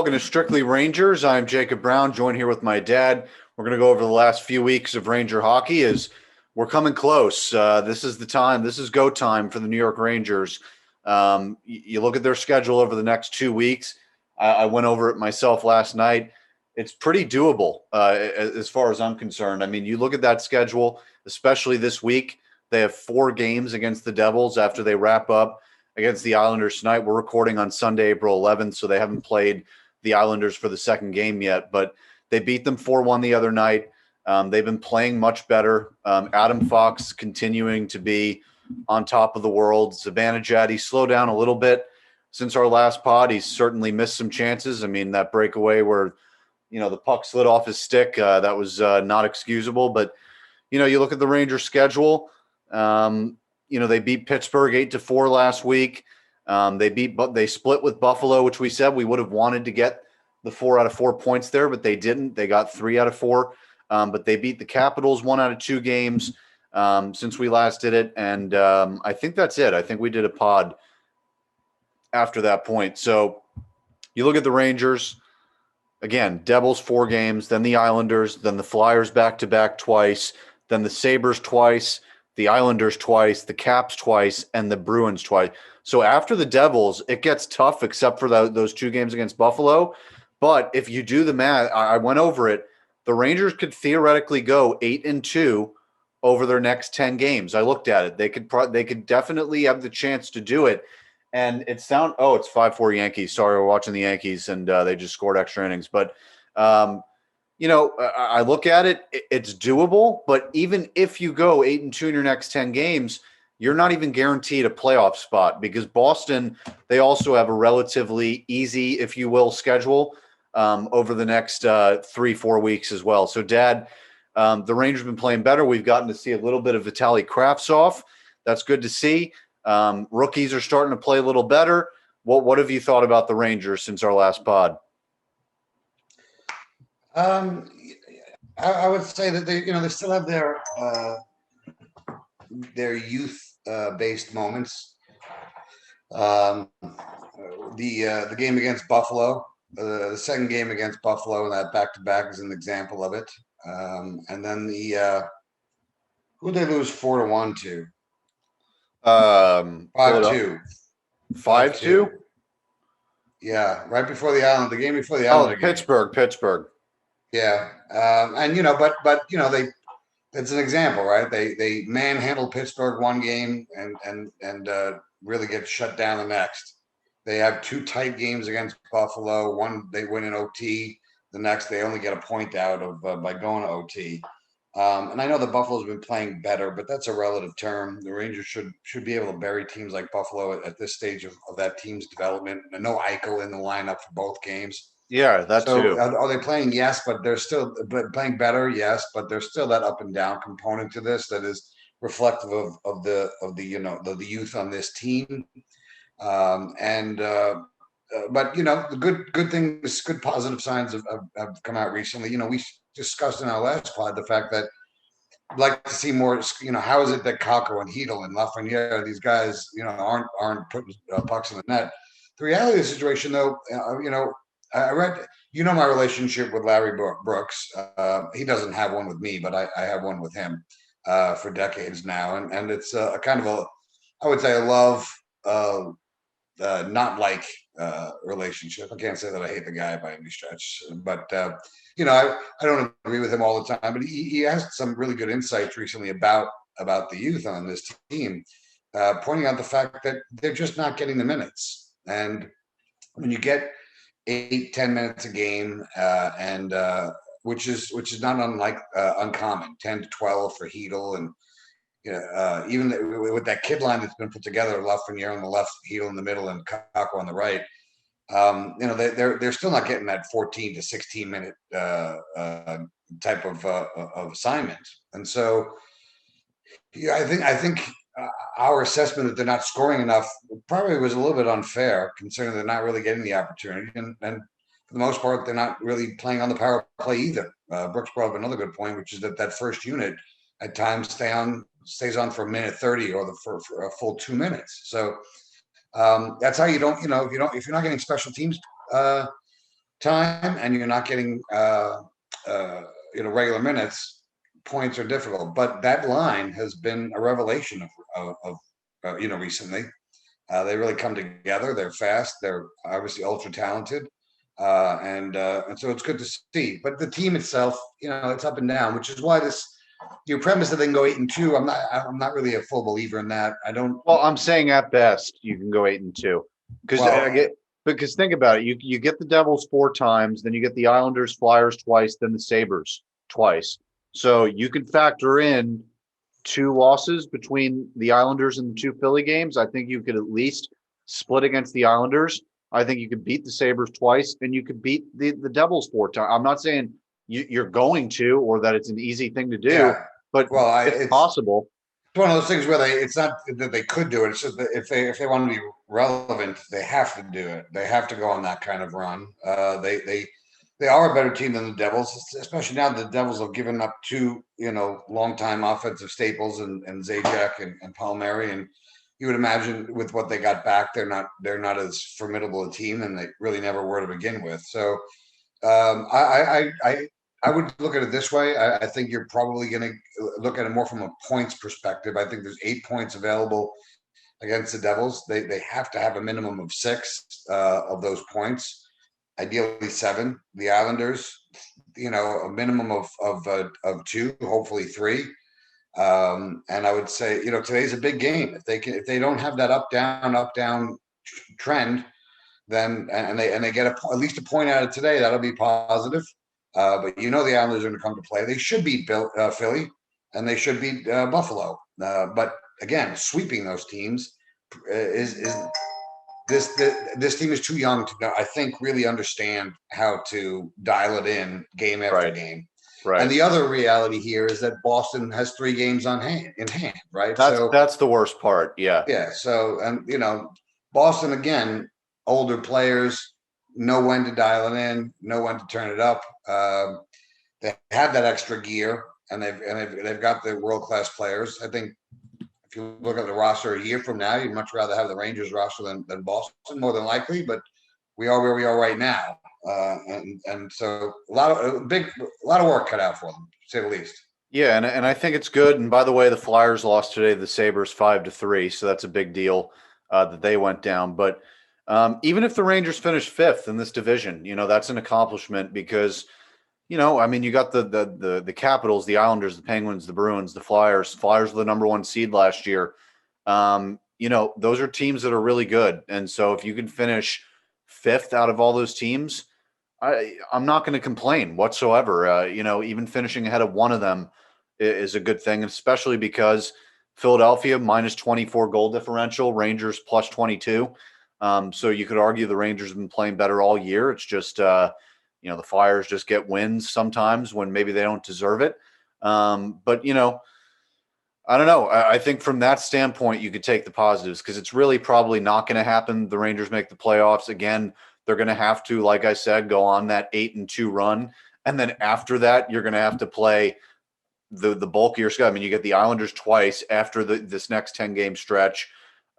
Welcome to Strictly Rangers. I'm Jacob Brown, joined here with my dad. We're going to go over the last few weeks of Ranger hockey as we're coming close. This is the time. This is go time for the New York Rangers. You look at their schedule over the next 2 weeks. I went over it myself last night. It's pretty doable as far as I'm concerned. I mean, you look at that schedule, especially this week. They have 4 games against the Devils after they wrap up against the Islanders tonight. We're recording on Sunday, April 11th, so they haven't played the Islanders for the second game yet, but they beat them 4-1 the other night. They've been playing much better. Adam Fox continuing to be on top of the world. Zibanejad, he slowed down a little bit since our last pod. He's certainly missed some chances. I mean, that breakaway where, the puck slid off his stick, that was not excusable. But, you look at the Rangers schedule. They beat Pittsburgh 8-4 last week. They split with Buffalo, which we said we would have wanted to get the 4 out of 4 points there, but they didn't. They got 3 out of 4. But they beat the Capitals 1 out of 2 games since we last did it. And I think that's it. I think we did a pod after that point. So you look at the Rangers, again, Devils 4 games, then the Islanders, then the Flyers back-to-back twice, then the Sabres twice, the Islanders twice, the Caps twice, and the Bruins twice. So after the Devils, it gets tough except for those 2 games against Buffalo. But if you do the math, I went over it, the Rangers could theoretically go 8-2 over their next 10 games. I looked at it. They could definitely have the chance to do it. And it's 5-4 Yankees. Sorry, we're watching the Yankees, and they just scored extra innings. But I look at it, it's doable, but even if you go 8-2 in your next 10 games, you're not even guaranteed a playoff spot because Boston, they also have a relatively easy, if you will, schedule over the next 3-4 weeks as well. So, Dad, the Rangers have been playing better. We've gotten to see a little bit of Vitaly Kravtsov. That's good to see. Rookies are starting to play a little better. What have you thought about the Rangers since our last pod? I would say that they still have their youth based moments. The game against Buffalo, the second game against Buffalo, and that back to back is an example of it. And then who they lose 4-1 to? 5-2. 5-2. Yeah, right before the Island. The game before the Island. Pittsburgh. Yeah, and they. It's an example, right? They manhandled Pittsburgh one game and really get shut down the next. They have 2 tight games against Buffalo. One they win in OT. The next they only get a point out of by going to OT. And I know the Buffalo's been playing better, but that's a relative term. The Rangers should be able to bury teams like Buffalo at this stage of that team's development. And no Eichel in the lineup for both games. Yeah, that's too. Are they playing? Yes, but they're still playing better. Yes, but there's still that up and down component to this that is reflective of the youth on this team. But the good things, good positive signs have come out recently. We discussed in our last pod the fact that I'd like to see more. How is it that Kakko and Hedel and Lafreniere, these guys, aren't putting pucks in the net? The reality of the situation, though, I read, my relationship with Larry Brooks. He doesn't have one with me, but I have one with him for decades now, and it's a kind of I would say a love, not like relationship. I can't say that I hate the guy by any stretch, but I don't agree with him all the time. But he has some really good insights recently about the youth on this team, pointing out the fact that they're just not getting the minutes, and when you get 8-10 minutes a game, and which is not uncommon, 10-12 for Hedel, and even with that kid line that's been put together, Lafreniere on the left, Hedel in the middle, and Kakko on the right. They're still not getting that 14 to 16 minute type of assignment, and so I think our assessment that they're not scoring enough probably was a little bit unfair, considering they're not really getting the opportunity, and for the most part, they're not really playing on the power play either. Brooks brought up another good point, which is that first unit at times stays on for a minute 30 or for a full 2 minutes. So that's how you don't, if you're not getting special teams time and you're not getting regular minutes, points are difficult. But that line has been a revelation of recently. They really come together. They're fast. They're obviously ultra talented, and so it's good to see. But the team itself, it's up and down, which is why your premise that they can go 8-2. I'm not really a full believer in that. I don't. Well, I'm saying at best you can go 8-2 because Well, because think about it. You get the Devils 4 times, then you get the Islanders, Flyers twice, then the Sabres twice. So you can factor in 2 losses between the Islanders and the 2 Philly games. I think you could at least split against the Islanders. I think you could beat the Sabres twice, and you could beat the Devils 4 times. I'm not saying you're going to, or that it's an easy thing to do, yeah. but Well, it's possible. it's one of those things where it's not that they could do it. It's just that if they want to be relevant, they have to do it. They have to go on that kind of run. They are a better team than the Devils, especially now the Devils have given up 2 longtime offensive staples and Zajac and Palmieri, and you would imagine with what they got back, they're not as formidable a team, and they really never were to begin with. So I would look at it this way. I think you're probably going to look at it more from a points perspective. I think there's 8 points available against the Devils. They have to have a minimum of 6 of those points, ideally 7. The Islanders, a minimum of 2, hopefully 3. And I would say, today's a big game. If they don't have that up down trend, then they get at least a point out of today, that'll be positive. But the Islanders are going to come to play. They should beat Philly, and they should beat Buffalo. But again, sweeping those teams is this team is too young to, I think, really understand how to dial it in game after game. Right. And the other reality here is that Boston has 3 games in hand, right? That's the worst part. Yeah. Yeah. So, and Boston again, older players know when to dial it in, know when to turn it up. They have that extra gear, and they've got the world-class players. I think if you look at the roster a year from now, you'd much rather have the Rangers roster than Boston, more than likely. But we are where we are right now, and so a lot of work cut out for them, to say the least. Yeah, and I think it's good. And by the way, the Flyers lost today to the Sabres 5-3, so that's a big deal that they went down. But even if the Rangers finish 5th in this division, that's an accomplishment because, I mean, you got the Capitals, the Islanders, the Penguins, the Bruins, the Flyers. Flyers were the number 1 seed last year. Those are teams that are really good. And so if you can finish 5th out of all those teams, I'm not going to complain whatsoever. Even finishing ahead of one of them is a good thing, especially because Philadelphia -24 goal differential, Rangers +22. So you could argue the Rangers have been playing better all year. It's just, the Flyers just get wins sometimes when maybe they don't deserve it. But, I don't know. I think from that standpoint, you could take the positives because it's really probably not going to happen. The Rangers make the playoffs again. They're going to have to, like I said, go on that 8-2 run. And then after that, you're going to have to play the bulk of your schedule. I mean, you get the Islanders twice after this next 10-game stretch.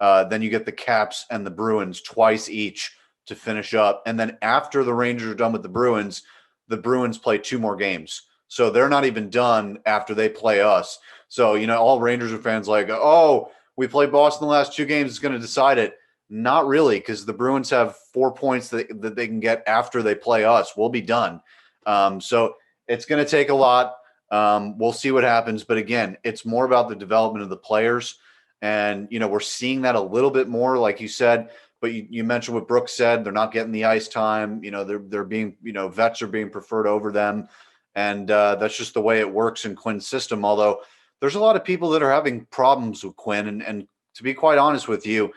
Then you get the Caps and the Bruins twice each to finish up. And then after the Rangers are done with the Bruins play 2 more games. So they're not even done after they play us. So, all Rangers fans like, oh, we play Boston the last 2 games, it's going to decide it. Not really, because the Bruins have 4 points that they can get after they play us. We'll be done. So it's going to take a lot. We'll see what happens. But again, it's more about the development of the players. And, we're seeing that a little bit more, like you said. But you mentioned what Brooks said. They're not getting the ice time. They're being, vets are being preferred over them. And that's just the way it works in Quinn's system. Although there's a lot of people that are having problems with Quinn. And to be quite honest with you,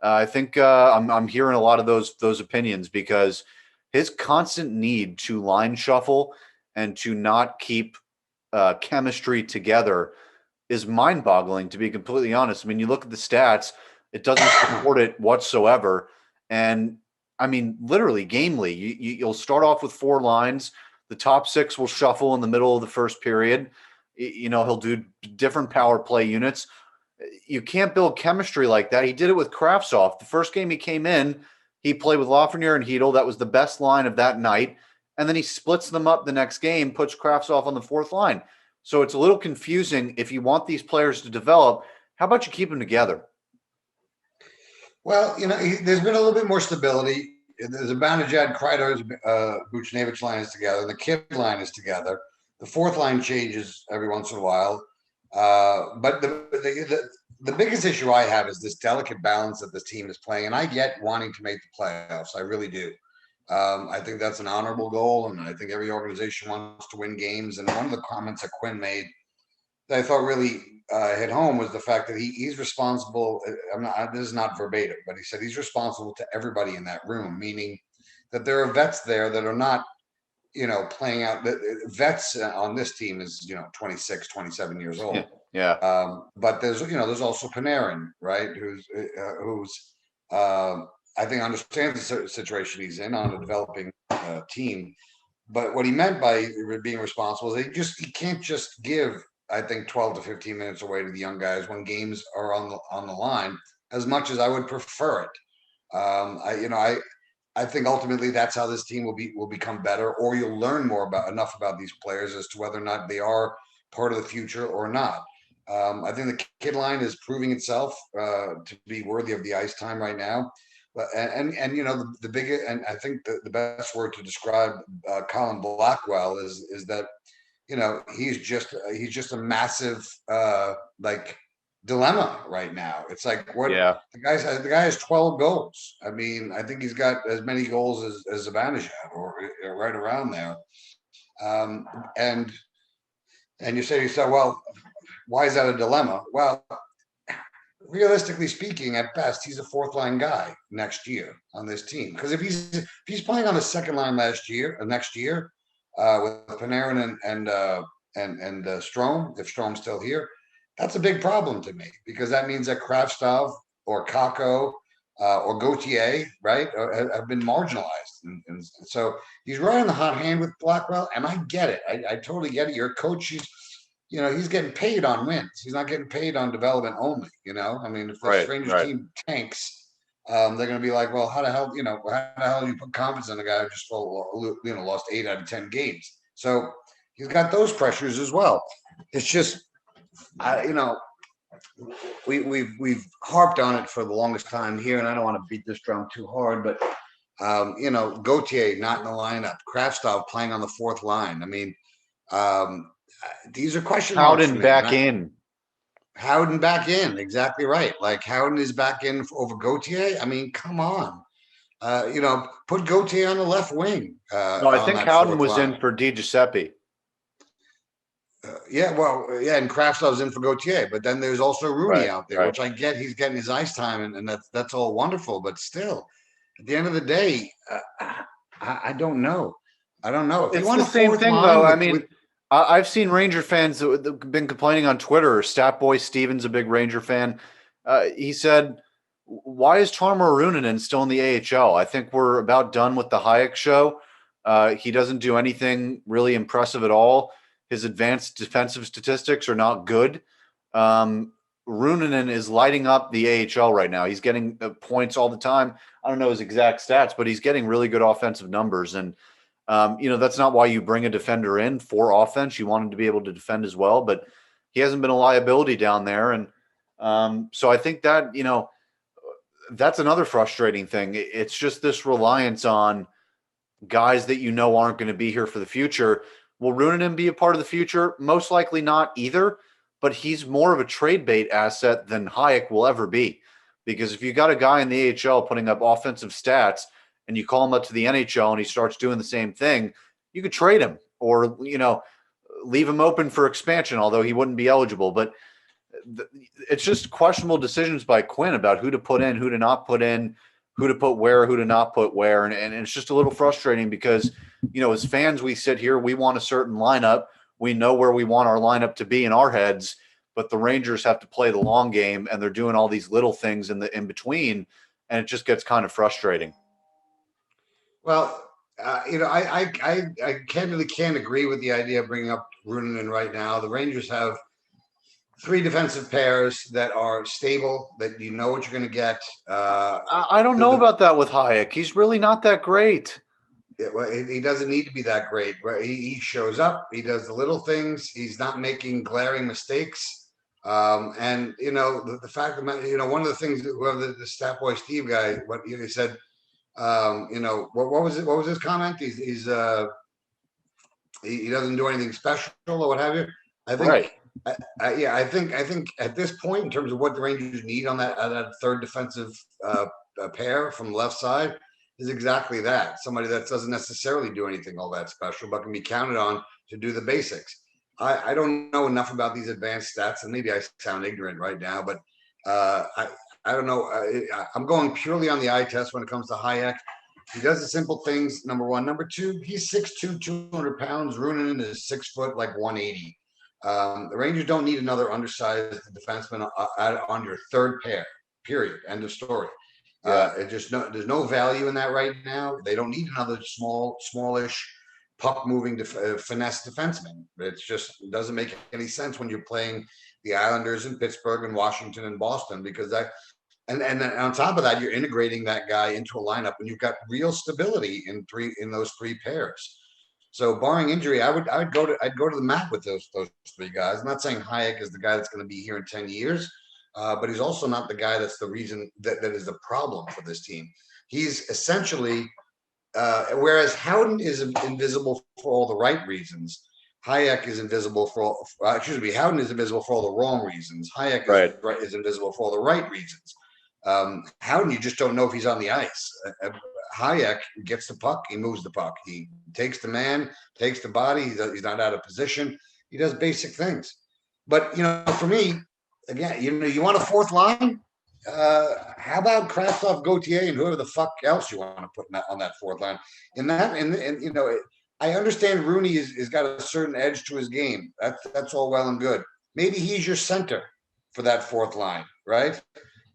I think I'm hearing a lot of those opinions because his constant need to line shuffle and to not keep chemistry together is mind-boggling, to be completely honest. I mean, you look at the stats, it doesn't support it whatsoever. And I mean, literally, gamely, you'll start off with 4 lines. The top 6 will shuffle in the middle of the first period. He'll do different power play units. You can't build chemistry like that. He did it with Kravtsov. The first game he came in, he played with Lafreniere and Hedel. That was the best line of that night. And then he splits them up the next game, puts Kraftsov on the fourth line. So it's a little confusing. If you want these players to develop, how about you keep them together? Well, there's been a little bit more stability. There's a Banajad, Kreider's, Buchnevich line is together. The kid line is together. The fourth line changes every once in a while. But the biggest issue I have is this delicate balance that this team is playing. And I get wanting to make the playoffs. I really do. I think that's an honorable goal. And I think every organization wants to win games. And one of the comments that Quinn made that I thought really hit home was the fact that he's responsible. This is not verbatim, but he said he's responsible to everybody in that room, meaning that there are vets there that are not, playing out. Vets on this team is, 26, 27 years old. Yeah. But there's also Panarin, right? Who's I think understands the situation he's in on a developing team. But what he meant by being responsible is he can't just give, I think, 12 to 15 minutes away to the young guys when games are on the line, as much as I would prefer it. I think ultimately that's how this team will become better, or you'll learn enough about these players as to whether or not they are part of the future or not. I think the kid line is proving itself to be worthy of the ice time right now. But the biggest, and I think the best word to describe Colin Blackwell is that he's just a massive dilemma right now. It's like the guy has 12 goals. I mean, I think he's got as many goals as Zibanejad or right around there. And you say to yourself, well, why is that a dilemma? Well, realistically speaking, at best, he's a fourth line guy next year on this team. Because if he's playing on the second line next year, with Panarin and Strome, if Strome's still here, that's a big problem to me, because that means that Kravtsov or Kakko or Gauthier, right, have been marginalized. And so he's riding the hot hand with Blackwell, and I get it. I totally get it. You're a coach. He's getting paid on wins. He's not getting paid on development only. I mean, if the Rangers team tanks, they're going to be like, well, how the hell do you put confidence in a guy who just lost 8 out of 10 games? So he's got those pressures as well. It's just, we've harped on it for the longest time here, and I don't want to beat this drum too hard, but Gauthier not in the lineup, Kravtsov playing on the fourth line. I mean, these are question marks. Howden back in. Howden back in, exactly right. Like Howden is back in over Gauthier. I mean, come on. Put Gauthier on the left wing. No, I think Howden was in for Di Giuseppe. And Kravtsov's in for Gauthier, but then there's also Rooney out there, which I get. He's getting his ice time, and that's all wonderful. But still, at the end of the day, I don't know. If it's the same thing, though. I mean, I've seen Ranger fans that have been complaining on Twitter. Statboy Steven's a big Ranger fan. He said, why is Tarmo Ruunanen still in the AHL? I think we're about done with the Hayek show. He doesn't do anything really impressive at all. His advanced defensive statistics are not good. Ruunanen is lighting up the AHL right now. He's getting points all the time. I don't know his exact stats, but he's getting really good offensive numbers. And that's not why you bring a defender in for offense. You want him to be able to defend as well, but he hasn't been a liability down there. And so I think that, that's another frustrating thing. It's just this reliance on guys that aren't going to be here for the future. Will Ruunanen be a part of the future? Most likely not either, but he's more of a trade bait asset than Hayek will ever be. Because if you got a guy in the AHL putting up offensive stats and you call him up to the NHL and he starts doing the same thing, you could trade him or, leave him open for expansion, although he wouldn't be eligible. But it's just questionable decisions by Quinn about who to put in, who to not put in, who to put where, who to not put where. And it's just a little frustrating because, as fans, we sit here, we want a certain lineup. We know where we want our lineup to be in our heads, but the Rangers have to play the long game and they're doing all these little things in between. And it just gets kind of frustrating. Well, I candidly can't agree with the idea of bringing up Ruunanen right now. The Rangers have three defensive pairs that are stable, that you know what you're going to get. I don't know about that with Hayek. He's really not that great. He doesn't need to be that great. He shows up. He does the little things. He's not making glaring mistakes. And the fact that one of the things that whoever the Stat Boy Steve guy, what he said, what was it? What was his comment? He doesn't do anything special or what have you. I think. Right. I think at this point, in terms of what the Rangers need on that third defensive pair from the left side, is exactly that. Somebody that doesn't necessarily do anything all that special, but can be counted on to do the basics. I don't know enough about these advanced stats, and maybe I sound ignorant right now, but I don't know. I'm going purely on the eye test when it comes to Hayek. He does the simple things. Number one. Number two, he's 6'2", 200 pounds. Runen is 6 foot, like 180. The Rangers don't need another undersized defenseman on your third pair. Period. End of story. Yeah. There's no value in that right now. They don't need another smallish, puck moving finesse defenseman. It doesn't make any sense when you're playing the Islanders in Pittsburgh and Washington and Boston, because that. And then on top of that, you're integrating that guy into a lineup, and you've got real stability in those three pairs. So barring injury, I'd go to the mat with those three guys. I'm not saying Hayek is the guy that's going to be here in 10 years, but he's also not the guy that's the reason that is the problem for this team. He's essentially, whereas Howden is invisible for all the right reasons, Hayek is invisible for Howden is invisible for all the wrong reasons. Hayek is invisible for all the right reasons. Howden, you just don't know if he's on the ice. Hayek gets the puck, he moves the puck, he takes the man, takes the body, he's not out of position, he does basic things. But for me, again, you want a fourth line? How about Kravtsov, Gauthier, and whoever the fuck else you want to put on that fourth line? I understand Rooney has got a certain edge to his game. That's all well and good. Maybe he's your center for that fourth line, right?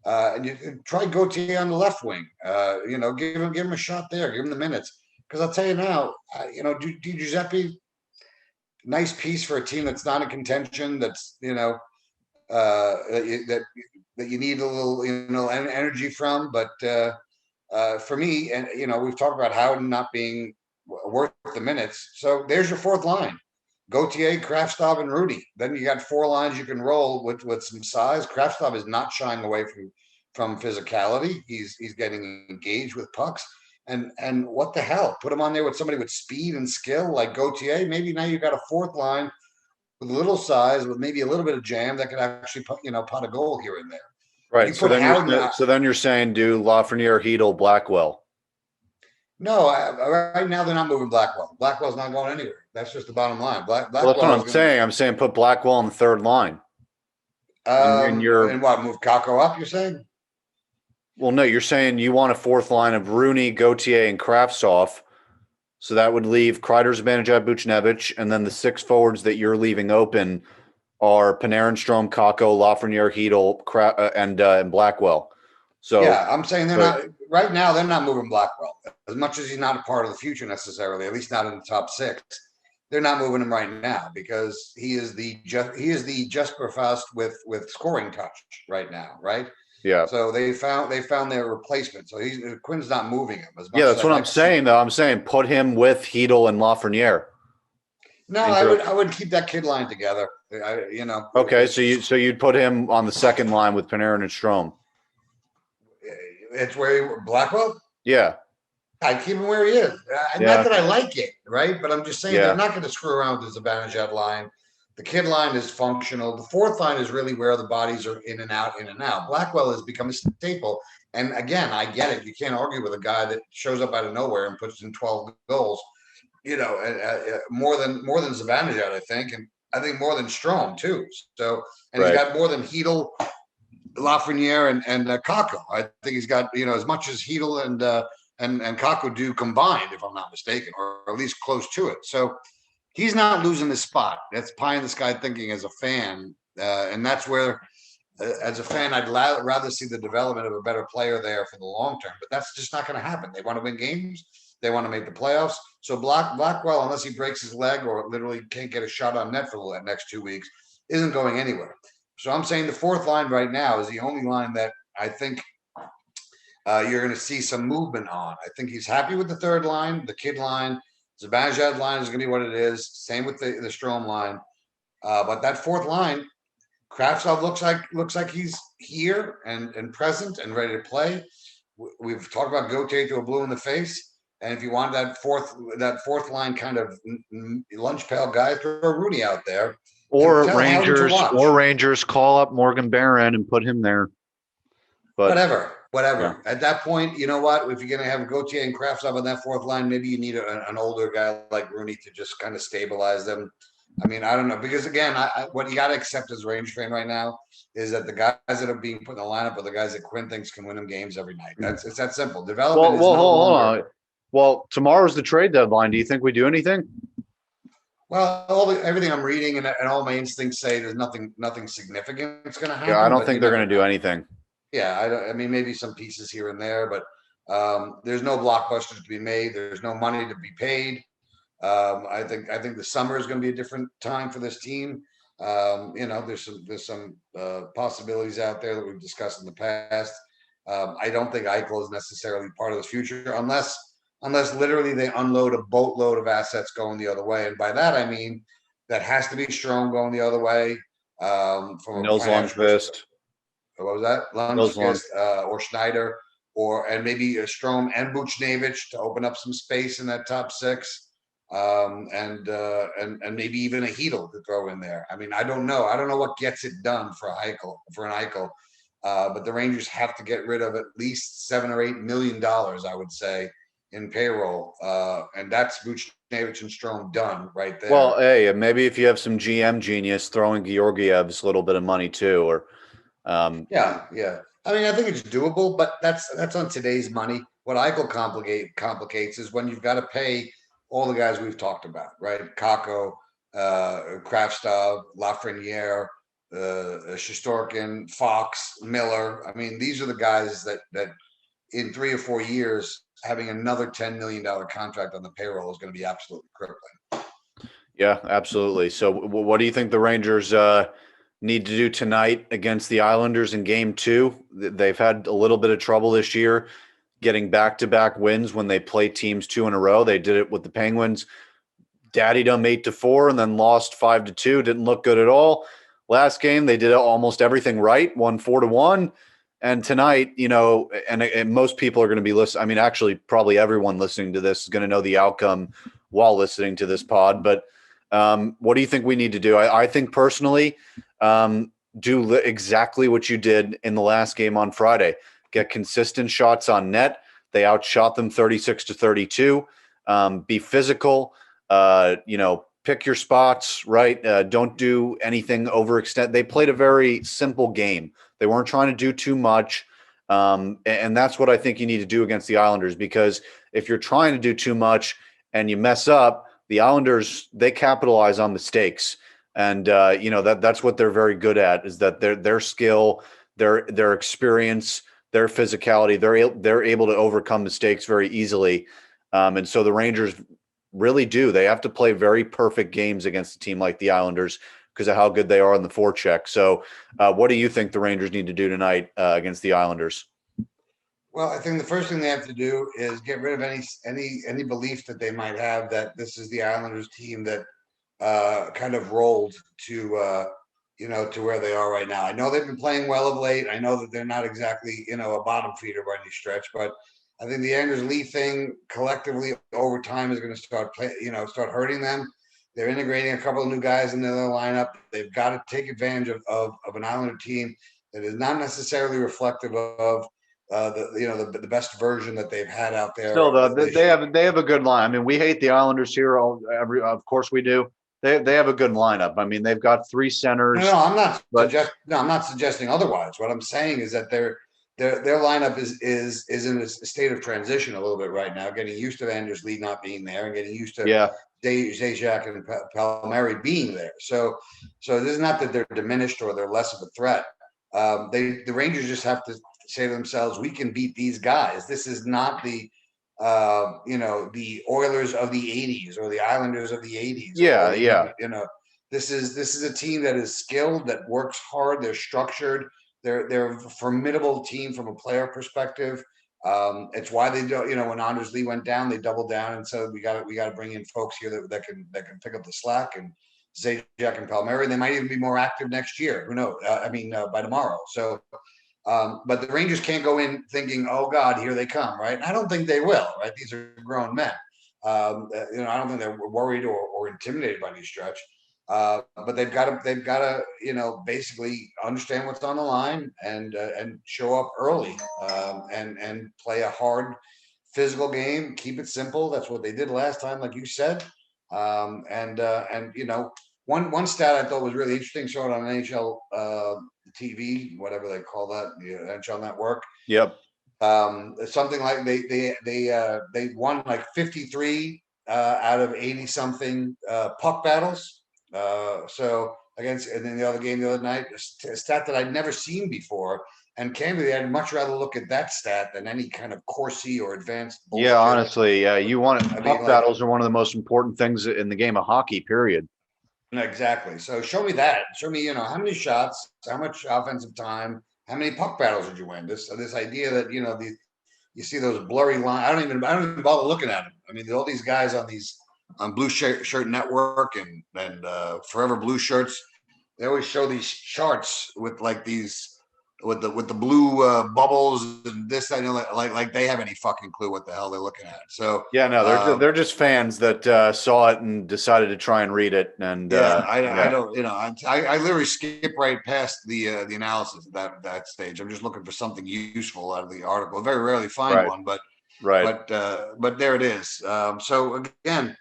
And you try Gauthier on the left wing. Give him a shot there. Give him the minutes. Because I'll tell you now, Di Giuseppe, nice piece for a team that's not in contention. That's that you need a little energy from. But for me, and we've talked about Howden not being worth the minutes. So there's your fourth line. Gauthier, Kravtsov, and Rudy. Then you got four lines you can roll with some size. Kravtsov is not shying away from physicality. He's getting engaged with pucks. And what the hell? Put him on there with somebody with speed and skill like Gauthier. Maybe now you've got a fourth line with a little size, with maybe a little bit of jam that could actually pot a goal here and there. Right. So then you're saying do Lafreniere, Hedel, Blackwell. No, right now they're not moving Blackwell. Blackwell's not going anywhere. That's just the bottom line. Blackwell. Well, that's what I'm saying. I'm saying put Blackwell on the third line. And what, move Kakko up, you're saying? Well, no, you're saying you want a fourth line of Rooney, Gauthier, and Kravtsov. So that would leave Kreider, Zibanejad, Buchnevich, and then the six forwards that you're leaving open are Panarin, Strome, Kakko, Lafreniere, Hedel, and Blackwell. So yeah, I'm saying they're not right now. They're not moving Blackwell as much as he's not a part of the future necessarily. At least not in the top six. They're not moving him right now because he is the Jesper Faust with scoring touch right now, right? Yeah. So they found their replacement. So Quinn's not moving him as much. Yeah, that's what I'm saying. Though I'm saying put him with Hedel and Lafreniere. No, I would keep that kid line together. Okay, so you'd put him on the second line with Panarin and Strome. It's where Blackwell? Yeah. I keep him where he is. Not that I like it, right? But I'm just saying they're not going to screw around with the Zibanejad line. The kid line is functional. The fourth line is really where the bodies are in and out. Blackwell has become a staple. And again, I get it. You can't argue with a guy that shows up out of nowhere and puts in 12 goals. More than Zibanejad, I think, and I think more than Strome too. So, and he's got more than Hedel, Lafreniere, and Kakko. I think he's got as much as Hedel and Kakko do combined, if I'm not mistaken, or at least close to it. So he's not losing his spot. That's pie in the sky thinking as a fan, and that's where, as a fan, I'd rather see the development of a better player there for the long term. But that's just not going to happen. They want to win games. They want to make the playoffs. So Blackwell, unless he breaks his leg or literally can't get a shot on net for the next 2 weeks, isn't going anywhere. So I'm saying the fourth line right now is the only line that I think you're going to see some movement on. I think he's happy with the third line, the kid line. Zibanejad line is going to be what it is. Same with the Strome line. But that fourth line, Kravtsov looks like he's here and present and ready to play. We've talked about Gauthier to a blue in the face. And if you want that fourth line kind of lunch pail guy, throw Rooney out there. Or Tell Howden to watch. Rangers call up Morgan Barron and put him there. But whatever. Yeah. At that point, you know what? If you're going to have Gauthier and Kravtsov on that fourth line, maybe you need an older guy like Rooney to just kind of stabilize them. I mean, I don't know, because again, what you got to accept as a Ranger fan right now is that the guys that are being put in the lineup are the guys that Quinn thinks can win them games every night. It's that simple. Development is no longer. Well, tomorrow's the trade deadline. Do you think we do anything? Well, everything I'm reading and all my instincts say there's nothing significant that's going to happen. Yeah, I don't think they're going to do anything. Yeah, I mean, maybe some pieces here and there, but there's no blockbusters to be made. There's no money to be paid. I think the summer is going to be a different time for this team. There's some possibilities out there that we've discussed in the past. I don't think Eichel is necessarily part of this future unless literally they unload a boatload of assets going the other way. And by that, I mean, that has to be Strome going the other way. From Nils Lundqvist. What was that? Lundqvist or Schneider, and maybe Strome and Buchnevich to open up some space in that top six. And maybe even a Hedl to throw in there. I mean, I don't know. I don't know what gets it done for an Eichel. But the Rangers have to get rid of at least $7 or $8 million, I would say, in payroll. And that's Buchnevich and Strome done right there. Well, hey, maybe if you have some GM genius throwing Georgiev's a little bit of money too, or yeah. I mean, I think it's doable, but that's on today's money. What Eichel complicates is when you've got to pay all the guys we've talked about, right? Kakko, Kravtsov, Lafreniere, Shesterkin, Fox, Miller. I mean, these are the guys that in 3 or 4 years, having another $10 million contract on the payroll is going to be absolutely crippling. Yeah, absolutely. So what do you think the Rangers need to do tonight against the Islanders in Game 2? They've had a little bit of trouble this year getting back-to-back wins when they play teams 2 in a row. They did it with the Penguins. Daddied them 8-4 and then lost 5-2. Didn't look good at all. Last game, they did almost everything right, won 4-1. And tonight, and most people are going to be listening. I mean, actually, probably everyone listening to this is going to know the outcome while listening to this pod. But what do you think we need to do? I think personally, do exactly what you did in the last game on Friday. Get consistent shots on net. They outshot them 36-32. Be physical. Pick your spots, right? Don't do anything overextend. They played a very simple game. They weren't trying to do too much. And that's what I think you need to do against the Islanders, because if you're trying to do too much and you mess up, the Islanders, they capitalize on mistakes. And, that's what they're very good at, is that their skill, their experience, their physicality, they're able to overcome mistakes very easily. And so the Rangers really do. They have to play very perfect games against a team like the Islanders because of how good they are on the forecheck. So what do you think the Rangers need to do tonight against the Islanders? Well, I think the first thing they have to do is get rid of any belief that they might have that this is the Islanders team that kind of rolled to where they are right now. I know they've been playing well of late. I know that they're not exactly, a bottom feeder by any stretch, but I think the Anders Lee thing collectively over time is going to start hurting them. They're integrating a couple of new guys into their lineup. They've got to take advantage of an Islander team that is not necessarily reflective of the best version that they've had out there. Still, though, they have a good line. I mean, we hate the Islanders here. Of course we do. They have a good lineup. I mean, they've got 3 centers. No, I'm not suggesting otherwise. What I'm saying is that their lineup is in a state of transition a little bit right now, getting used to Anders Lee not being there and getting used to Zajac and Palmieri being there. So this is not that they're diminished or they're less of a threat. The Rangers just have to say to themselves, we can beat these guys. This is not the Oilers of the 80s or the Islanders of the 80s. This is a team that is skilled, that works hard. They're structured. They're a formidable team from a player perspective. It's why they do. When Anders Lee went down, they doubled down and said we got to bring in folks here that can pick up the slack, and Zajac and Palmieri. They might even be more active next year. Who knows? By tomorrow. So, but the Rangers can't go in thinking, oh God, here they come, right? And I don't think they will, right? These are grown men. I don't think they're worried or intimidated by any stretch. But they've got to, basically understand what's on the line and show up early, and play a hard physical game. Keep it simple. That's what they did last time, like you said. One stat I thought was really interesting, showing on NHL TV, whatever they call that, the NHL Network. Yep. Something like they won like 53 out of 80 something puck battles. So against, and then the other game the other night, a stat that I'd never seen before. And candidly, I'd much rather look at that stat than any kind of Corsi or advanced bullshit. Yeah, honestly, you want it. Puck battles are one of the most important things in the game of hockey, period. Exactly. So show me that. Show me, how many shots, how much offensive time, how many puck battles did you win? This idea that, you see those blurry lines. I don't even bother looking at them. I mean, all these guys on Blue Shirt Network and Forever Blue Shirts, they always show these charts with like these with the blue bubbles and this, like they have any fucking clue what the hell they're looking at. So yeah, no, they're just fans that saw it and decided to try and read it. And I don't, I literally skip right past the analysis at that stage. I'm just looking for something useful out of the article. I very rarely find one, but but there it is. So again,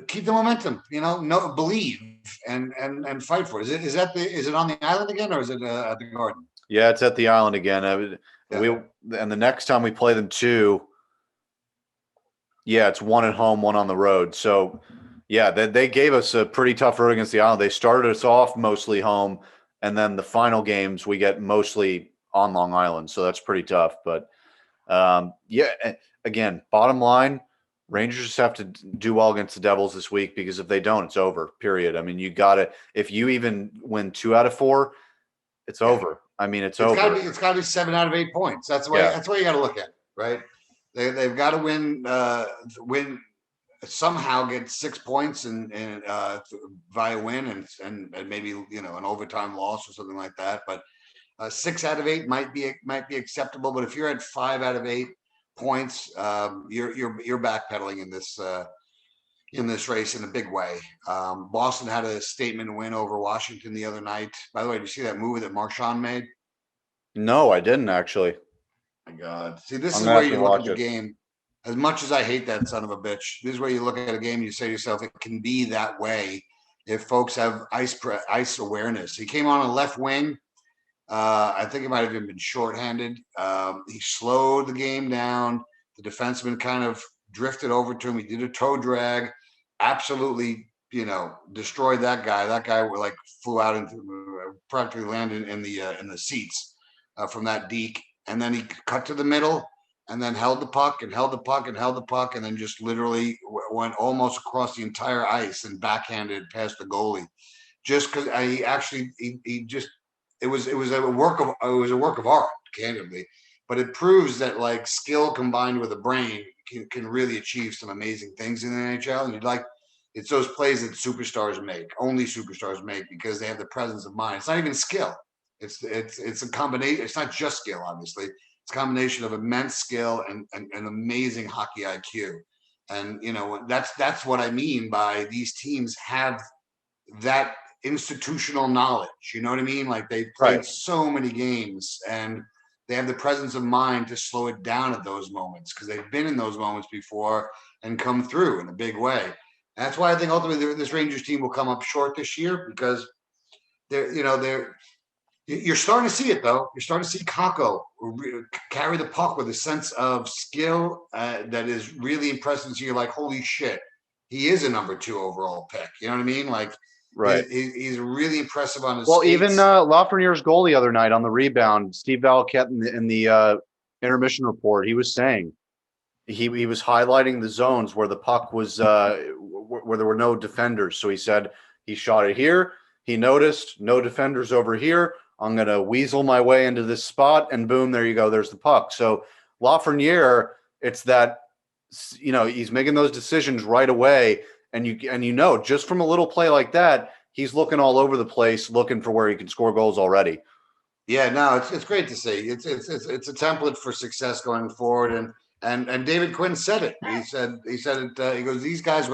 keep the momentum. Believe and fight for it. Is it on the island again, or is it at the Garden? Yeah, it's at the island again. And the next time we play them too. Yeah, it's one at home, one on the road. So, yeah, they gave us a pretty tough road against the Island. They started us off mostly home, and then the final games we get mostly on Long Island. So that's pretty tough. But, again, bottom line, Rangers just have to do well against the Devils this week, because if they don't, it's over, period. I mean, you got to – if you even win 2 out of 4, it's over. I mean, it's over. It's got to be 7 out of 8 points. That's the way you got to look at it, right? They've got to win somehow, get 6 points and via win and maybe an overtime loss or something like that. But 6 out of 8 might be acceptable. But if you're at 5 out of 8 points, you're backpedaling in this race in a big way. Boston had a statement win over Washington the other night. By the way, did you see that movie that Marchand made? No, I didn't actually. My God. See, this is where you look at the game. As much as I hate that son of a bitch, this is where you look at a game and you say to yourself, it can be that way if folks have ice awareness. He came on a left wing. I think he might have even been shorthanded. He slowed the game down. The defenseman kind of drifted over to him. He did a toe drag. Absolutely, destroyed that guy. That guy like flew out into practically landed in the seats from that deke. And then he cut to the middle and then held the puck and held the puck and held the puck, and then just literally went almost across the entire ice and backhanded past the goalie. Just because it was a work of art, candidly. But it proves that like skill combined with a brain can really achieve some amazing things in the NHL. And it's those plays that superstars make, only superstars make, because they have the presence of mind. It's not even skill. It's a combination. It's not just skill, obviously. It's a combination of immense skill and amazing hockey IQ. And that's what I mean by these teams have that institutional knowledge. You know what I mean? Like they've played so many games, and they have the presence of mind to slow it down at those moments, because they've been in those moments before and come through in a big way. And that's why I think ultimately this Rangers team will come up short this year, because you're starting to see it, though. You're starting to see Kakko carry the puck with a sense of skill that is really impressive. So you're like, holy shit, he is a number 2 overall pick. You know what I mean? Like, he's really impressive on his skates. Even Lafreniere's goal the other night on the rebound, Steve Valiquette in the intermission report, he was saying he was highlighting the zones where the puck was where there were no defenders. So he said, He shot it here. He noticed no defenders over here. I'm going to weasel my way into this spot, and boom, there you go. There's the puck. So Lafreniere, it's that, he's making those decisions right away. And just from a little play like that, he's looking all over the place, looking for where he can score goals already. Yeah, no, it's great to see. It's a template for success going forward. And David Quinn said it. He said it. He goes, these guys,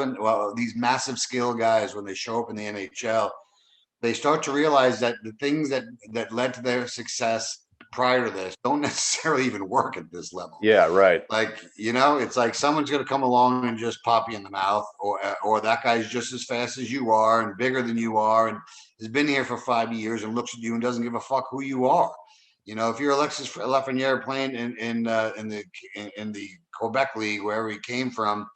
these massive skill guys, when they show up in the NHL, they start to realize that the things that led to their success prior to this don't necessarily even work at this level. Yeah, right. Like, it's like someone's going to come along and just pop you in the mouth, or that guy's just as fast as you are and bigger than you are and has been here for 5 years and looks at you and doesn't give a fuck who you are. If you're Alexis Lafreniere playing in the Quebec League, wherever he came from,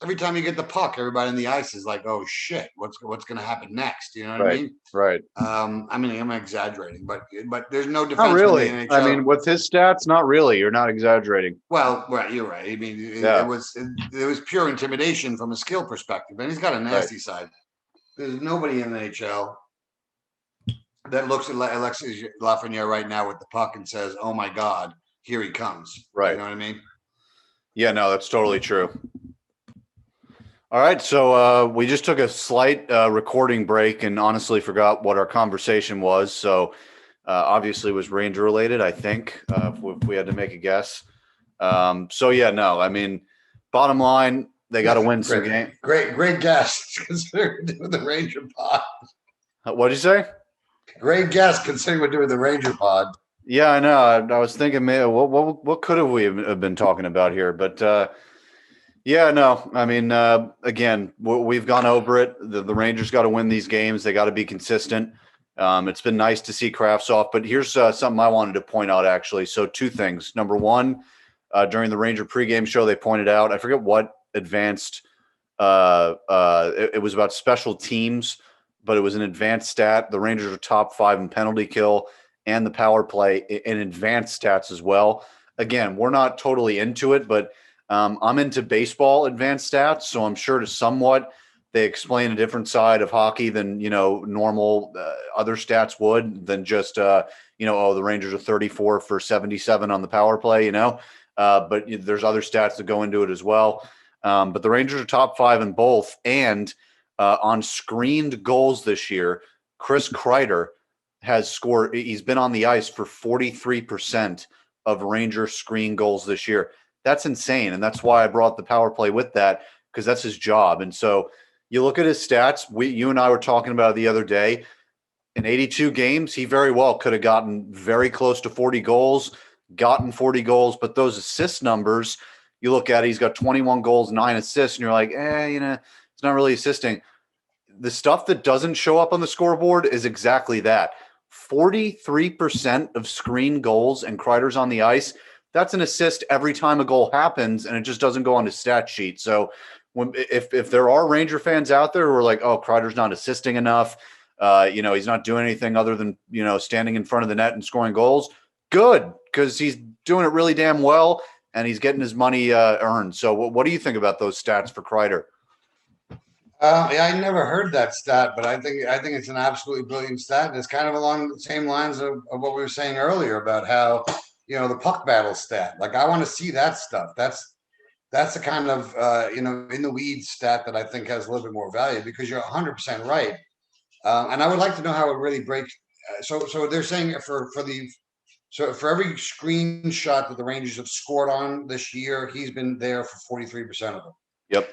every time you get the puck, everybody on the ice is like, "Oh shit, what's going to happen next?" You know what I mean? Right. I'm exaggerating, but there's no defense. Not really. In the NHL. I mean, with his stats, not really. You're not exaggerating. Well, right, you're right. I mean, it was pure intimidation from a skill perspective, and he's got a nasty side. There's nobody in the NHL that looks at Alexis Lafreniere right now with the puck and says, "Oh my God, here he comes." Right. You know what I mean? Yeah, no, that's totally true. All right, so we just took a slight recording break and honestly forgot what our conversation was. So obviously it was Ranger related, I think, if we had to make a guess. I mean, bottom line, they got to win some games. Great guess considering we're doing the Ranger pod. What'd you say? Great guess considering we're doing the Ranger pod. Yeah, I know. I was thinking, man, what could we have been talking about here? But yeah, no. I mean, again, we've gone over it. The Rangers got to win these games. They got to be consistent. It's been nice to see Kravtsov, but here's something I wanted to point out, actually. So 2 things. Number one, during the Ranger pregame show, they pointed out, I forget what advanced it was about special teams, but it was an advanced stat. The Rangers are top 5 in penalty kill and the power play in advanced stats as well. Again, we're not totally into it, but I'm into baseball advanced stats, so I'm sure to somewhat they explain a different side of hockey than normal other stats would, than just the Rangers are 34 for 77 on the power play, but there's other stats that go into it as well. But the Rangers are top 5 in both, and on screened goals this year, Chris Kreider has scored. He's been on the ice for 43% of Ranger screen goals this year. That's insane. And that's why I brought the power play with that, because that's his job. And so you look at his stats. You and I were talking about it the other day. In 82 games, he very well could have gotten very close to 40 goals, but those assist numbers, you look at it, he's got 21 goals, 9 assists, and you're like, it's not really assisting. The stuff that doesn't show up on the scoreboard is exactly that. 43% of screen goals and Kreider's on the ice. That's an assist every time a goal happens, and it just doesn't go on his stat sheet. So if there are Ranger fans out there who are like, oh, Kreider's not assisting enough, he's not doing anything other than, standing in front of the net and scoring goals, good, because he's doing it really damn well, and he's getting his money earned. So what do you think about those stats for Kreider? I never heard that stat, but I think it's an absolutely brilliant stat. And it's kind of along the same lines of what we were saying earlier about how, the puck battle stat. Like, I want to see that stuff. That's the kind of, in the weeds stat that I think has a little bit more value, because you're 100% right. And I would like to know how it really breaks. So they're saying for every screenshot that the Rangers have scored on this year, he's been there for 43% of them. Yep.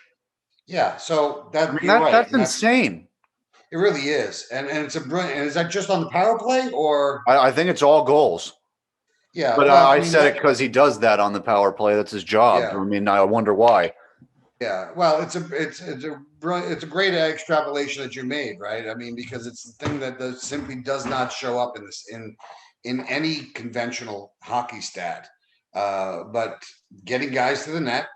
Yeah. So that's insane. It really is. And it's a brilliant. And is that just on the power play, or? I think it's all goals. Yeah. But I said it because he does that on the power play. That's his job. Yeah. I mean, I wonder why. Yeah. Well, it's a great extrapolation that you made, right? I mean, because it's the thing that simply does not show up in any conventional hockey stat. But getting guys to the net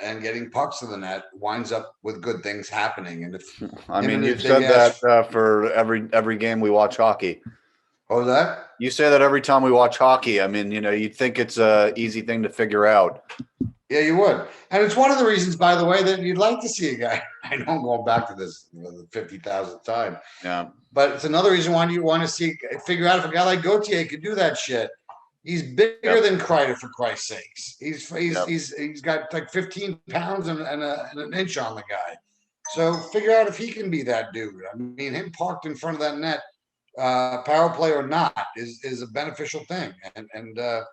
and getting pucks to the net winds up with good things happening. And you've said that for every game we watch hockey. Oh, that? You say that every time we watch hockey. I mean, you'd think it's a easy thing to figure out. Yeah, you would. And it's one of the reasons, by the way, that you'd like to see a guy. I know I'm going back to this the 50,000th time, Yeah. but it's another reason why you want to figure out if a guy like Gauthier could do that shit. He's bigger Yep. than Kreider, for Christ's sakes. Yep. He's got like 15 pounds and an inch on the guy. So figure out if he can be that dude. I mean, him parked in front of that net, power play or not, is a beneficial thing. And right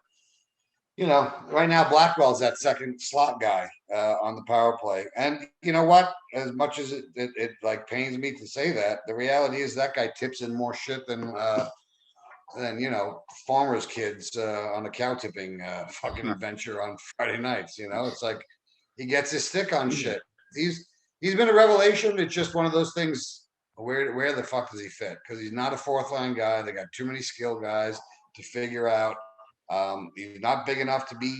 now Blackwell's that second slot guy on the power play. And you know what? As much as it like pains me to say that, the reality is that guy tips in more shit than farmers' kids on a cow tipping fucking adventure on Friday nights. It's like he gets his stick on shit. He's been a revelation. It's just one of those things. Where the fuck does he fit? Because he's not a fourth line guy. They got too many skill guys to figure out. He's not big enough to be,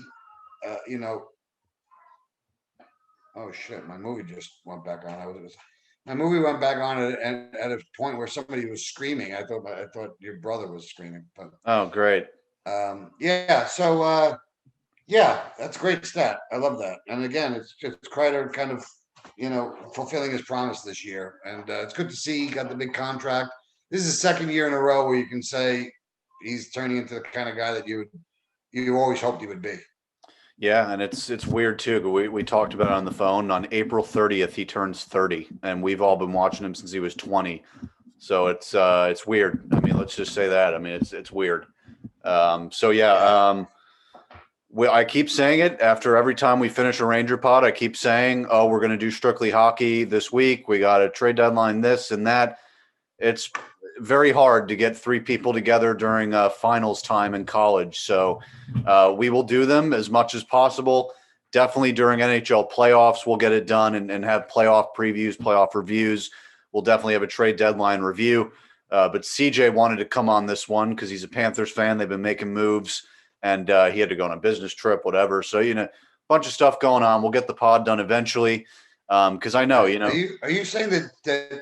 Oh shit! My movie just went back on. My movie went back on at a point where somebody was screaming. I thought your brother was screaming, but Oh, great. yeah. So yeah, that's a great stat. I love that. And again, it's just Kreider kind of fulfilling his promise this year, and it's good to see he got the big contract. This is the second year in a row where you can say he's turning into the kind of guy that you always hoped he would be. Yeah, and it's weird too. We talked about it on the phone. On April 30th, he turns 30, and we've all been watching him since he was 20. So it's weird. I mean, let's just say that. I mean, it's weird. So yeah. I keep saying it after every time we finish a Ranger pod. I keep saying, "Oh, we're going to do strictly hockey this week. We got a trade deadline, this and that." It's very hard to get three people together during finals time in college. So we will do them as much as possible. Definitely during NHL playoffs, we'll get it done and have playoff previews, playoff reviews. We'll definitely have a trade deadline review. But CJ wanted to come on this one because he's a Panthers fan. They've been making moves, and he had to go on a business trip, whatever. So, a bunch of stuff going on. We'll get the pod done eventually because I know, Are you saying that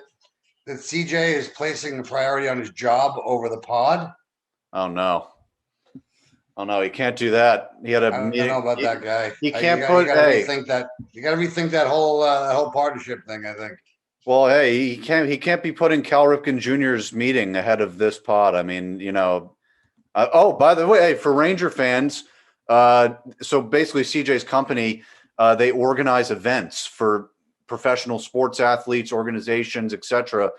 CJ is placing the priority on his job over the pod? Oh, no. Oh no, he can't do that. He had a I don't meeting. know about that guy. He You can't got, you put. got to Hey, rethink that. You got to rethink that whole partnership thing. I think. well, hey, he can't. He can't be putting Cal Ripken Jr.'s meeting ahead of this pod. I mean, oh, by the way, hey, for Ranger fans, so basically, CJ's company, they organize events for professional sports athletes, organizations, etc.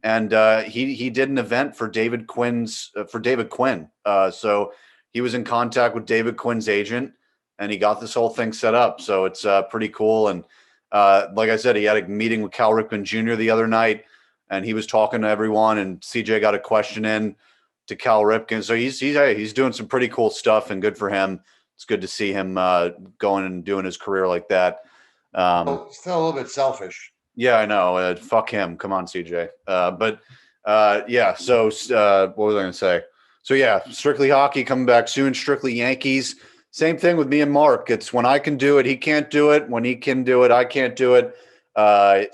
And he did an event for David Quinn. So he was in contact with David Quinn's agent, and he got this whole thing set up. So it's pretty cool. And like I said, he had a meeting with Cal Ripken Jr. the other night, and he was talking to everyone. And CJ got a question in to Cal Ripken. So he's doing some pretty cool stuff, and good for him. It's good to see him going and doing his career like that. Still a little bit selfish. Yeah, I know. Fuck him. Come on, CJ. Yeah. So what was I going to say? So yeah, strictly hockey coming back soon. Strictly Yankees. Same thing with me and Mark. It's when I can do it, he can't do it. When he can do it, I can't do it.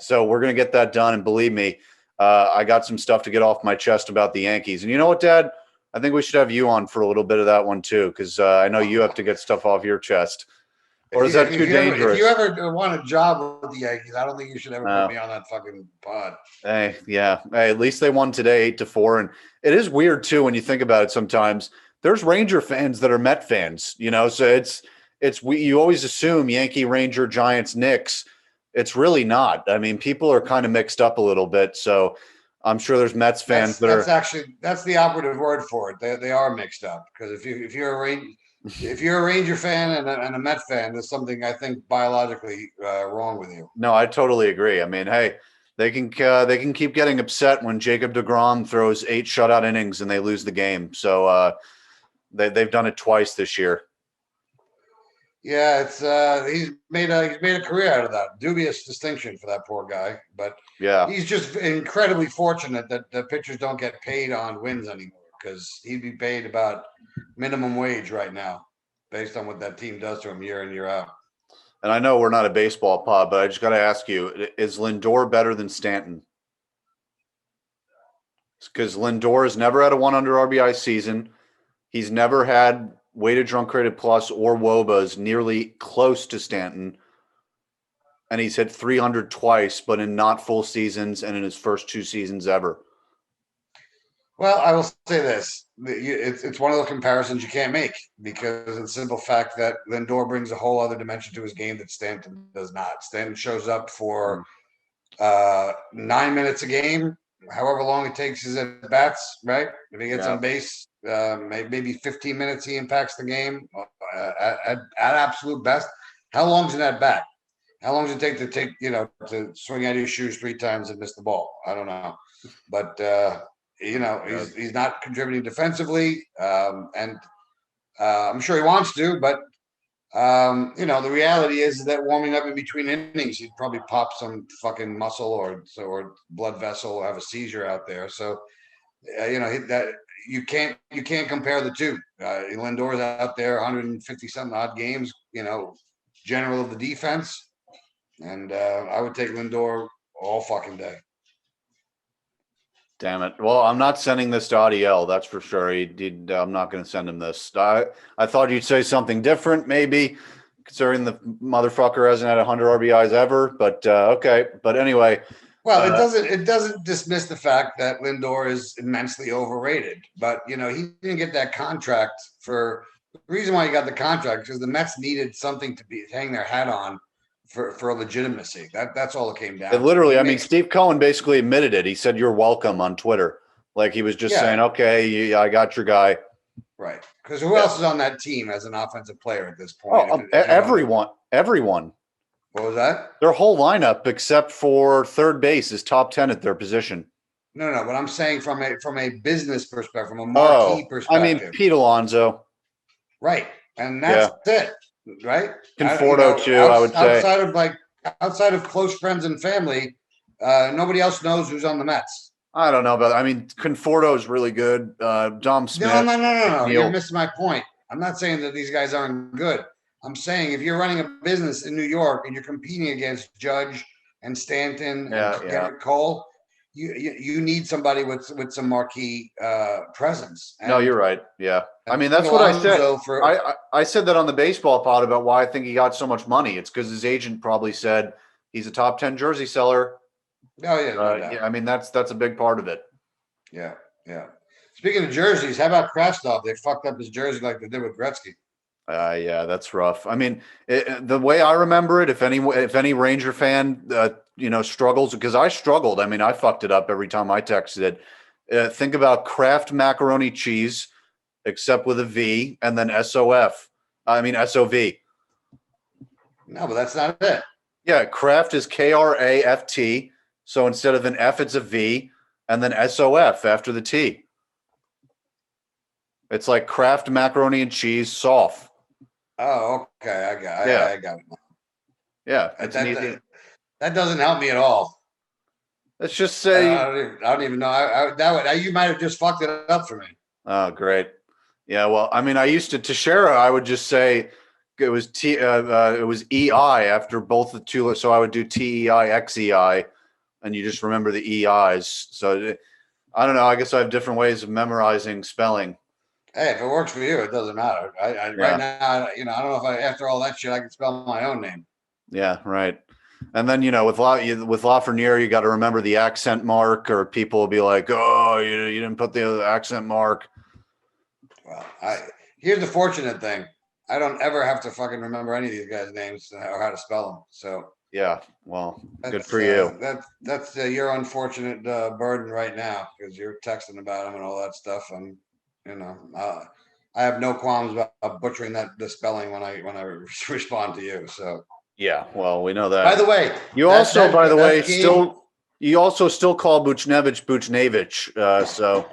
So we're going to get that done. And believe me, I got some stuff to get off my chest about the Yankees. And you know what, Dad? I think we should have you on for a little bit of that one too, because I know you have to get stuff off your chest. Or is that too dangerous? If you ever want a job with the Yankees, I don't think you should ever put me on that fucking pod. Hey, yeah. Hey, at least they won today 8-4. And it is weird too when you think about it sometimes. There's Ranger fans that are Met fans, so you always assume Yankee, Ranger, Giants, Knicks. It's really not. I mean, people are kind of mixed up a little bit. So I'm sure there's Mets fans that's the operative word for it. They are mixed up because if you're a Ranger fan and a Met fan, there's something I think biologically wrong with you. No, I totally agree. I mean, hey, they can keep getting upset when Jacob deGrom throws 8 shutout innings and they lose the game. So they've done it twice this year. Yeah, it's he's made a career out of that. Dubious distinction for that poor guy, but yeah, he's just incredibly fortunate that the pitchers don't get paid on wins anymore because he'd be paid about minimum wage right now based on what that team does to him year in, year out. And I know we're not a baseball pod, but I just got to ask you, is Lindor better than Stanton? Because Lindor has never had a 100 RBI season. He's never had weighted run created plus or WOBAs nearly close to Stanton. And he's hit 300 twice, but in not full seasons and in his first 2 seasons ever. Well, I will say this. It's one of those comparisons you can't make because of the simple fact that Lindor brings a whole other dimension to his game that Stanton does not. Stanton shows up for 9 minutes a game, however long it takes his at bats, right? If he gets on base, maybe 15 minutes he impacts the game at absolute best. How long is an at bat? How long does it take to swing out of your shoes 3 times and miss the ball? I don't know, but he's not contributing defensively, and I'm sure he wants to, but the reality is that warming up in between innings, he'd probably pop some fucking muscle or blood vessel or have a seizure out there. So, that you can't compare the two. Lindor's out there 150 something odd games, general of the defense. And I would take Lindor all fucking day. Damn it. Well, I'm not sending this to Adiel, that's for sure. I'm not going to send him this. I thought you'd say something different, maybe, considering the motherfucker hasn't had 100 RBIs ever. But okay. But anyway. Well, it doesn't dismiss the fact that Lindor is immensely overrated. But, he didn't get that contract for – the reason why he got the contract is because the Mets needed something to hang their hat on for legitimacy. That's all it came down to. Literally, Steve Cohen basically admitted it. He said, "You're welcome" on Twitter. Like he was just saying, okay, I got your guy. Right. Because who else is on that team as an offensive player at this point? Everyone. What was that? Their whole lineup, except for third base, is top 10 at their position. No, but I'm saying from a business perspective, from a marquee perspective. Pete Alonso. Right. And that's it. Right? Conforto too, I would say. Outside of close friends and family, nobody else knows who's on the Mets. I don't know about Conforto is really good. Dom Smith. No. You're missing my point. I'm not saying that these guys aren't good. I'm saying if you're running a business in New York and you're competing against Judge and Stanton and Garrett Cole, you need somebody with some marquee presence. No, you're right. Yeah. That's what I said. I said that on the baseball pod about why I think he got so much money. It's because his agent probably said he's a top 10 jersey seller. Oh, yeah. That's a big part of it. Yeah. Speaking of jerseys, how about Krastov? They fucked up his jersey like they did with Gretzky. Yeah, that's rough. The way I remember it, if any Ranger fan, struggles, because I struggled. I fucked it up every time I texted it. Think about Kraft macaroni cheese, except with a V, and then SOV. No, but that's not it. Yeah, Kraft is KRAFT. So instead of an F, it's a V, and then SOF after the T. It's like Kraft macaroni and cheese, soft. Oh, okay. I got it. Yeah, that doesn't help me at all. Let's just say I don't even know. You might have just fucked it up for me. Oh, great. Yeah, well, I used to Teixeira. I would just say it was it was EI after both the two, so I would do TEI XEI, and you just remember the EIs. So I don't know. I guess I have different ways of memorizing spelling. Hey, if it works for you, it doesn't matter. Right now, I don't know if after all that shit, I can spell my own name. Yeah, right. And then, with Lafreniere, you got to remember the accent mark, or people will be like, "Oh, you didn't put the accent mark." Well, here's the fortunate thing: I don't ever have to fucking remember any of these guys' names or how to spell them. So yeah, well, good for you. That's your unfortunate burden right now because you're texting about them and all that stuff, and I have no qualms about butchering the spelling when I respond to you. So yeah, well, we know that. By the way, you also still call Buchnevich. So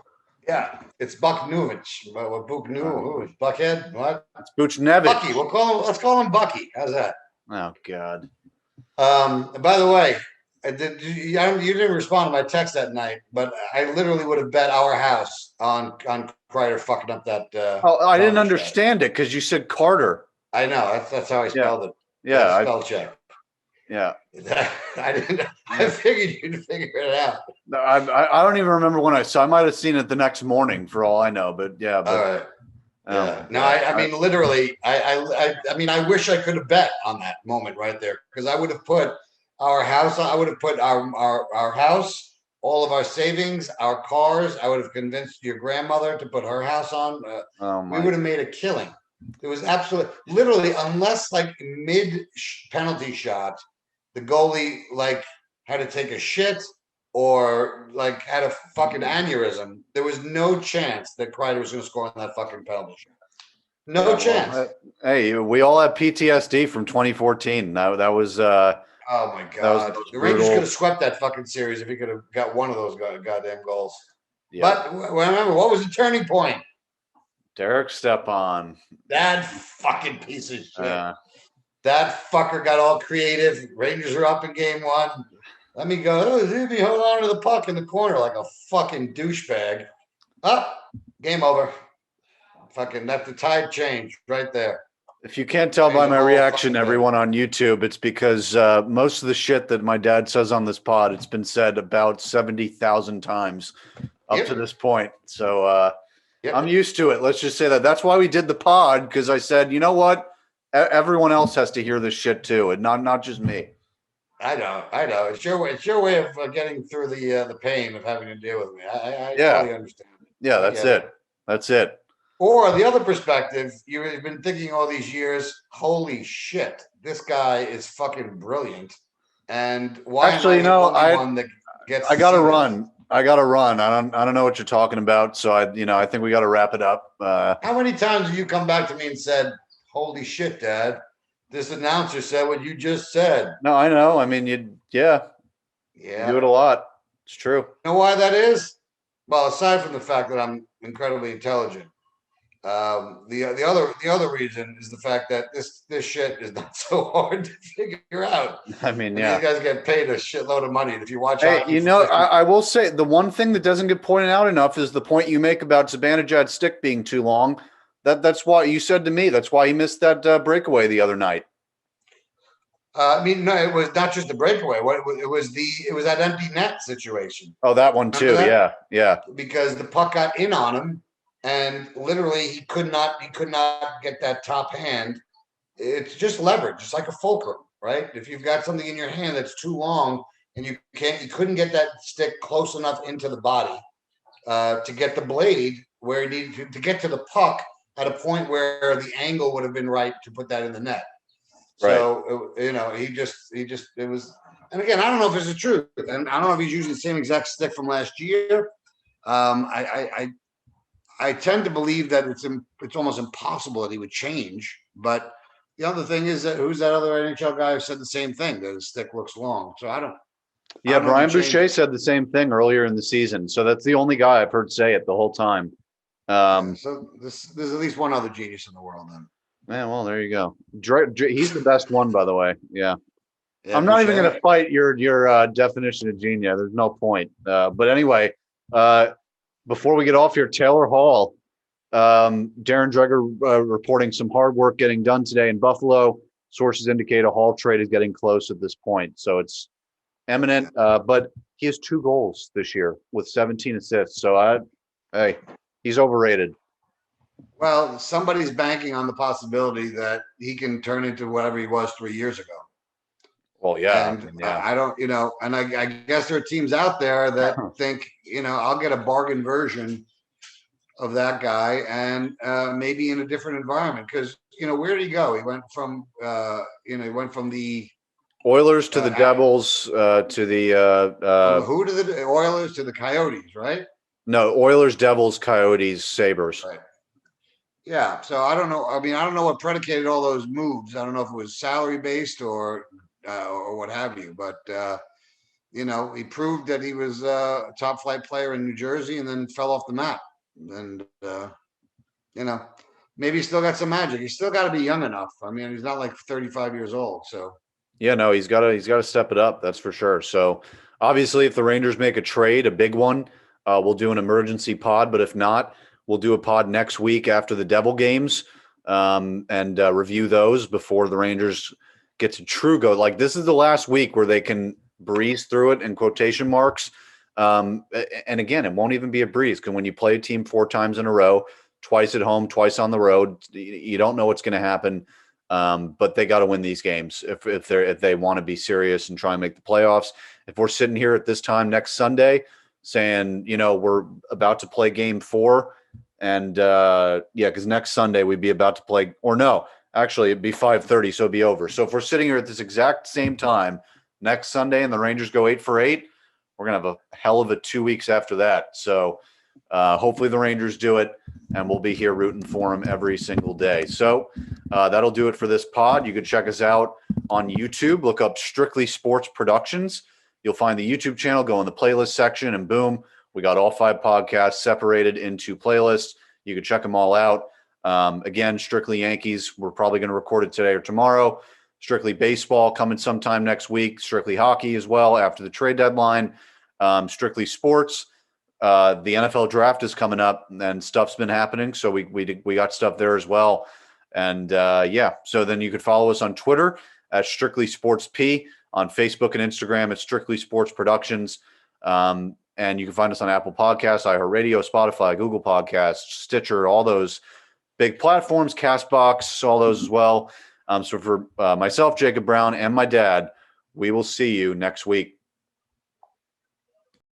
yeah, it's Buchnevich. Who's Buckhead? What? It's Buchnevich. Bucky. Let's call him Bucky. How's that? Oh God. By the way, you didn't respond to my text that night, but I literally would have bet our house on Kreider fucking up that. I didn't understand it because you said Carter. I know that's how I spelled it. Yeah, spell check. Yeah, I didn't. I figured you'd figure it out. No, I don't even remember when I saw. I might have seen it the next morning, for all I know. But yeah. All right. Yeah. No, I mean, literally, I mean, I wish I could have bet on that moment right there because I would have put our house. I would have put our house, all of our savings, our cars. I would have convinced your grandmother to put her house on. We would have made a killing. It was absolutely, literally, unless like mid penalty shot, the goalie like had to take a shit or like had a fucking aneurysm, there was no chance that Kreider was going to score on that fucking penalty shot. No chance. Well, hey, we all have PTSD from 2014. That was oh my god, the Rangers could have swept that fucking series if he could have got one of those goddamn goals. Yep. But remember, what was the turning point? Derek Stepan. That fucking piece of shit. That fucker got all creative. Rangers are up in game one. Let me go. Oh, Zuby, hold on to the puck in the corner like a fucking douchebag. Game over. Fucking let the tide change right there. If you can't tell by my reaction, everyone on YouTube, it's because most of the shit that my dad says on this pod, it's been said about 70,000 times up to this point. So I'm used to it. Let's just say that. That's why we did the pod, because I said, you know what? Everyone else has to hear this shit too, and not just me. I know. It's your way of getting through the pain of having to deal with me. I totally understand. Yeah, that's it. Or the other perspective, you've been thinking all these years, holy shit, this guy is fucking brilliant. And why actually, am I the only one that gets I gotta run. I don't know what you're talking about. So I think we gotta wrap it up. How many times have you come back to me and said, holy shit, Dad, this announcer said what you just said? No, I know. I mean, you do it a lot. It's true. You know why that is? Well, aside from the fact that I'm incredibly intelligent, the other reason is the fact that this shit is not so hard to figure out. I mean, these guys get paid a shitload of money. And if you watch, I will say the one thing that doesn't get pointed out enough is the point you make about Zibanejad's stick being too long. That's why you said to me. That's why he missed that breakaway the other night. I mean, no, it was not just a breakaway. It was that empty net situation. Oh, that one too. Yeah. Because the puck got in on him, and literally he could not get that top hand. It's just leverage. It's like a fulcrum, right? If you've got something in your hand that's too long and you couldn't get that stick close enough into the body to get the blade where it needed to get to the puck at a point where the angle would have been right to put that in the net. So, it was, and again, I don't know if it's the truth, and I don't know if he's using the same exact stick from last year. I tend to believe that it's almost impossible that he would change. But the other thing is that who's that other NHL guy who said the same thing, that his stick looks long? So I don't. Yeah, Brian Boucher said the same thing earlier in the season. So that's the only guy I've heard say it the whole time. So there's at least one other genius in the world then. Man, well, there you go. He's the best one, by the way. Yeah. I'm not even going to fight your definition of genius. There's no point. But anyway, before we get off here, Taylor Hall, Darren Dreger reporting some hard work getting done today in Buffalo. Sources indicate a Hall trade is getting close at this point. So it's imminent. But he has 2 goals this year with 17 assists. So he's overrated. Well, somebody's banking on the possibility that he can turn into whatever he was 3 years ago. Well, yeah. And I don't, and I guess there are teams out there that think, I'll get a bargain version of that guy and maybe in a different environment. Because, where did he go? He went from, the Oilers to the Devils to the who to the Oilers to the Coyotes, right? No, Oilers, Devils, Coyotes, Sabres. Right. Yeah, so I don't know. I mean, I don't know what predicated all those moves. I don't know if it was salary based or what have you. But he proved that he was a top flight player in New Jersey, and then fell off the map. And maybe he's still got some magic. He's still got to be young enough. I mean, he's not like 35 years old. So yeah, no, he's got to step it up. That's for sure. So obviously, if the Rangers make a trade, a big one, we'll do an emergency pod. But if not, we'll do a pod next week after the Devil games and review those before the Rangers get to true go. Like, this is the last week where they can breeze through it in quotation marks. And again, it won't even be a breeze because when you play a team 4 times in a row, twice at home, twice on the road. You don't know what's going to happen, but they got to win these games if they want to be serious and try and make the playoffs. If we're sitting here at this time next Sunday saying, we're about to play game 4, and because next Sunday we'd be about to play, or no, actually it'd be 5:30, so it'd be over. So if we're sitting here at this exact same time next Sunday and the Rangers go 8 for 8, we're going to have a hell of a 2 weeks after that. So hopefully the Rangers do it, and we'll be here rooting for them every single day. So that'll do it for this pod. You can check us out on YouTube. Look up Strictly Sports Productions. You'll find the YouTube channel, go in the playlist section, and boom, we got all 5 podcasts separated into playlists. You can check them all out. Again, Strictly Yankees, we're probably going to record it today or tomorrow. Strictly Baseball coming sometime next week. Strictly Hockey as well after the trade deadline. Strictly Sports. The NFL draft is coming up, and stuff's been happening, so we got stuff there as well. And so then you could follow us on Twitter at Strictly Sports P, on Facebook and Instagram at Strictly Sports Productions. And you can find us on Apple Podcasts, iHeartRadio, Spotify, Google Podcasts, Stitcher, all those big platforms, CastBox, all those as well. So for myself, Jacob Brown, and my dad, we will see you next week.